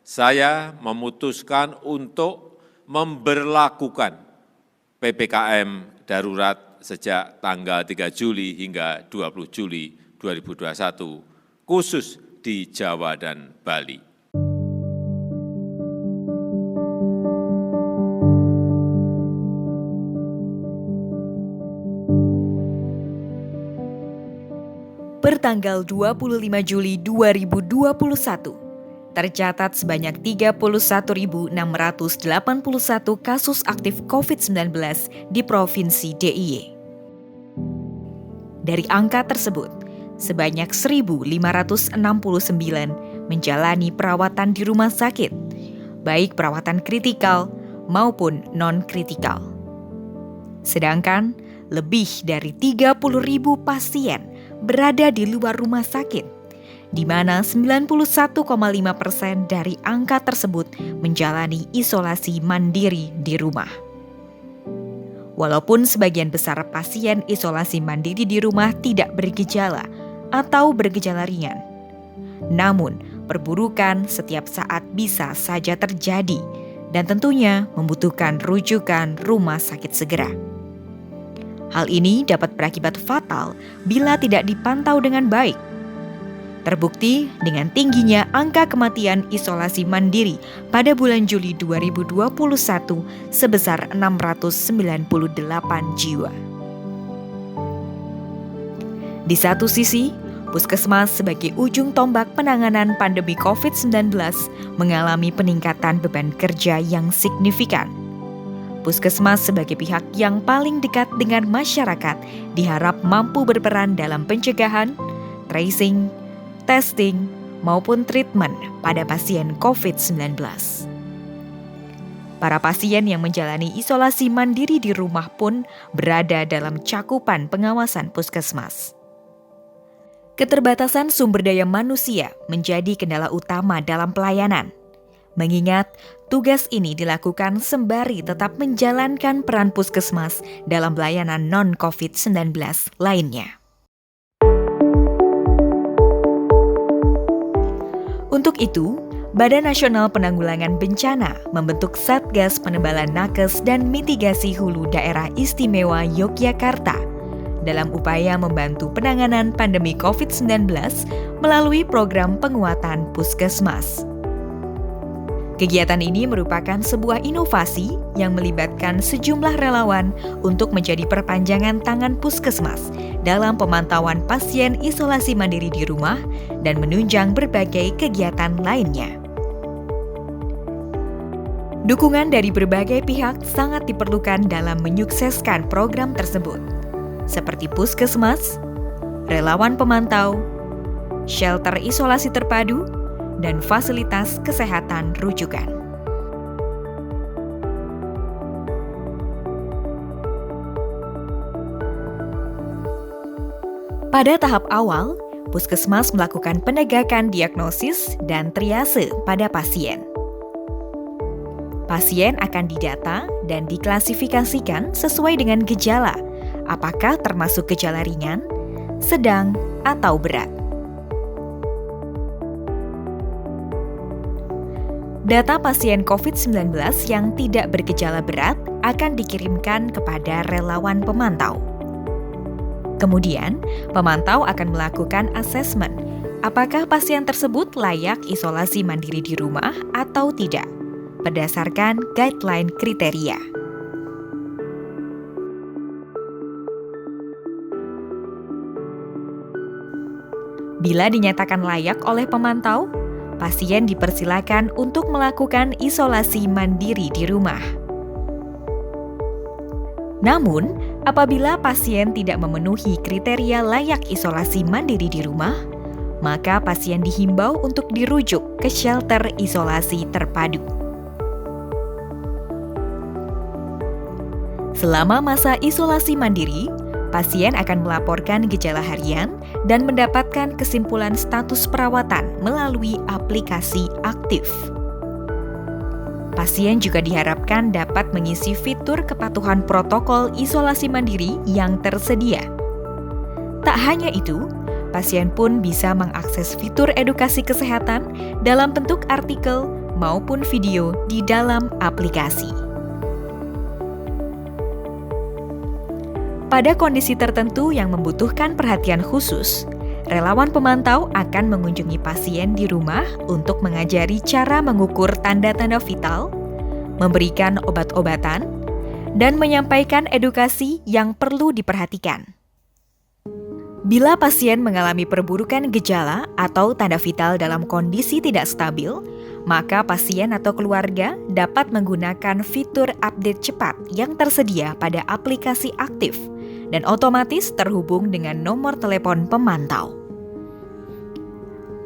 saya memutuskan untuk memberlakukan PPKM darurat sejak tanggal 3 Juli hingga 20 Juli 2021, khusus di Jawa dan Bali. Pertanggal 25 Juli 2021, tercatat sebanyak 31.681 kasus aktif COVID-19 di Provinsi DIY. Dari angka tersebut, sebanyak 1.569 menjalani perawatan di rumah sakit, baik perawatan kritikal maupun non-kritikal. Sedangkan lebih dari 30.000 pasien berada di luar rumah sakit, di mana 91,5% dari angka tersebut menjalani isolasi mandiri di rumah. Walaupun sebagian besar pasien isolasi mandiri di rumah tidak bergejala atau bergejala ringan, namun perburukan setiap saat bisa saja terjadi dan tentunya membutuhkan rujukan rumah sakit segera. Hal ini dapat berakibat fatal bila tidak dipantau dengan baik. Terbukti dengan tingginya angka kematian isolasi mandiri pada bulan Juli 2021 sebesar 698 jiwa. Di satu sisi, Puskesmas sebagai ujung tombak penanganan pandemi COVID-19 mengalami peningkatan beban kerja yang signifikan. Puskesmas sebagai pihak yang paling dekat dengan masyarakat diharap mampu berperan dalam pencegahan, tracing, testing, maupun treatment pada pasien COVID-19. Para pasien yang menjalani isolasi mandiri di rumah pun berada dalam cakupan pengawasan Puskesmas. Keterbatasan sumber daya manusia menjadi kendala utama dalam pelayanan. Mengingat tugas ini dilakukan sembari tetap menjalankan peran Puskesmas dalam pelayanan non-COVID-19 lainnya. Untuk itu, Badan Nasional Penanggulangan Bencana membentuk Satgas Penebalan Nakes dan Mitigasi Hulu Daerah Istimewa Yogyakarta dalam upaya membantu penanganan pandemi COVID-19 melalui program penguatan Puskesmas. Kegiatan ini merupakan sebuah inovasi yang melibatkan sejumlah relawan untuk menjadi perpanjangan tangan Puskesmas dalam pemantauan pasien isolasi mandiri di rumah dan menunjang berbagai kegiatan lainnya. Dukungan dari berbagai pihak sangat diperlukan dalam menyukseskan program tersebut, seperti Puskesmas, relawan pemantau, shelter isolasi terpadu, dan fasilitas kesehatan rujukan. Pada tahap awal, Puskesmas melakukan penegakan diagnosis dan triase pada pasien. Pasien akan didata dan diklasifikasikan sesuai dengan gejala, apakah termasuk gejala ringan, sedang, atau berat. Data pasien COVID-19 yang tidak bergejala berat akan dikirimkan kepada relawan pemantau. Kemudian, pemantau akan melakukan asesmen apakah pasien tersebut layak isolasi mandiri di rumah atau tidak, berdasarkan guideline kriteria. Bila dinyatakan layak oleh pemantau, pasien dipersilakan untuk melakukan isolasi mandiri di rumah. Namun, apabila pasien tidak memenuhi kriteria layak isolasi mandiri di rumah, maka pasien dihimbau untuk dirujuk ke shelter isolasi terpadu. Selama masa isolasi mandiri, pasien akan melaporkan gejala harian dan mendapatkan kesimpulan status perawatan melalui aplikasi Aktif. Pasien juga diharapkan dapat mengisi fitur kepatuhan protokol isolasi mandiri yang tersedia. Tak hanya itu, pasien pun bisa mengakses fitur edukasi kesehatan dalam bentuk artikel maupun video di dalam aplikasi. Pada kondisi tertentu yang membutuhkan perhatian khusus, relawan pemantau akan mengunjungi pasien di rumah untuk mengajari cara mengukur tanda-tanda vital, memberikan obat-obatan, dan menyampaikan edukasi yang perlu diperhatikan. Bila pasien mengalami perburukan gejala atau tanda vital dalam kondisi tidak stabil, maka pasien atau keluarga dapat menggunakan fitur update cepat yang tersedia pada aplikasi aktif dan otomatis terhubung dengan nomor telepon pemantau.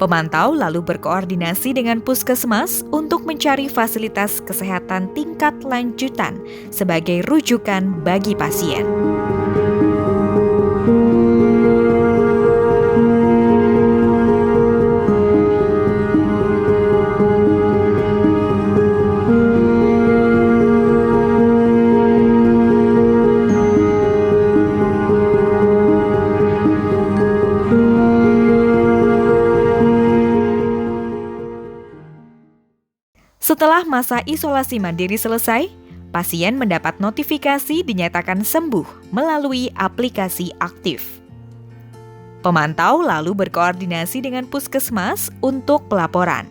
Pemantau lalu berkoordinasi dengan puskesmas untuk mencari fasilitas kesehatan tingkat lanjutan sebagai rujukan bagi pasien. Setelah masa isolasi mandiri selesai, pasien mendapat notifikasi dinyatakan sembuh melalui aplikasi aktif. Pemantau lalu berkoordinasi dengan puskesmas untuk pelaporan.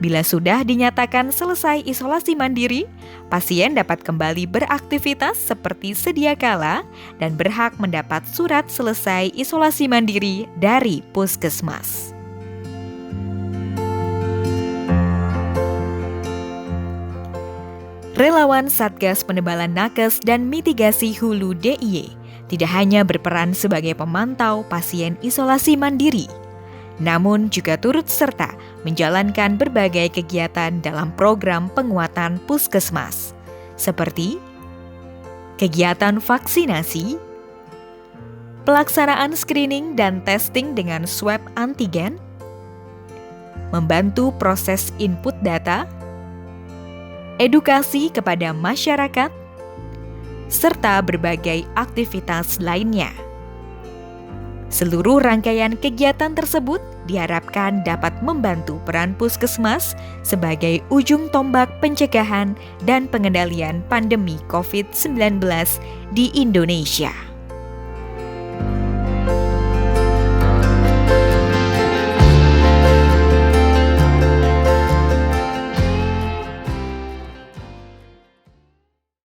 Bila sudah dinyatakan selesai isolasi mandiri, pasien dapat kembali beraktivitas seperti sedia kala dan berhak mendapat surat selesai isolasi mandiri dari puskesmas. Relawan Satgas Penebalan Nakes dan Mitigasi Hulu DIY tidak hanya berperan sebagai pemantau pasien isolasi mandiri, namun juga turut serta menjalankan berbagai kegiatan dalam program penguatan puskesmas, seperti kegiatan vaksinasi, pelaksanaan screening dan testing dengan swab antigen, membantu proses input data, edukasi kepada masyarakat, serta berbagai aktivitas lainnya. Seluruh rangkaian kegiatan tersebut diharapkan dapat membantu peran puskesmas sebagai ujung tombak pencegahan dan pengendalian pandemi COVID-19 di Indonesia.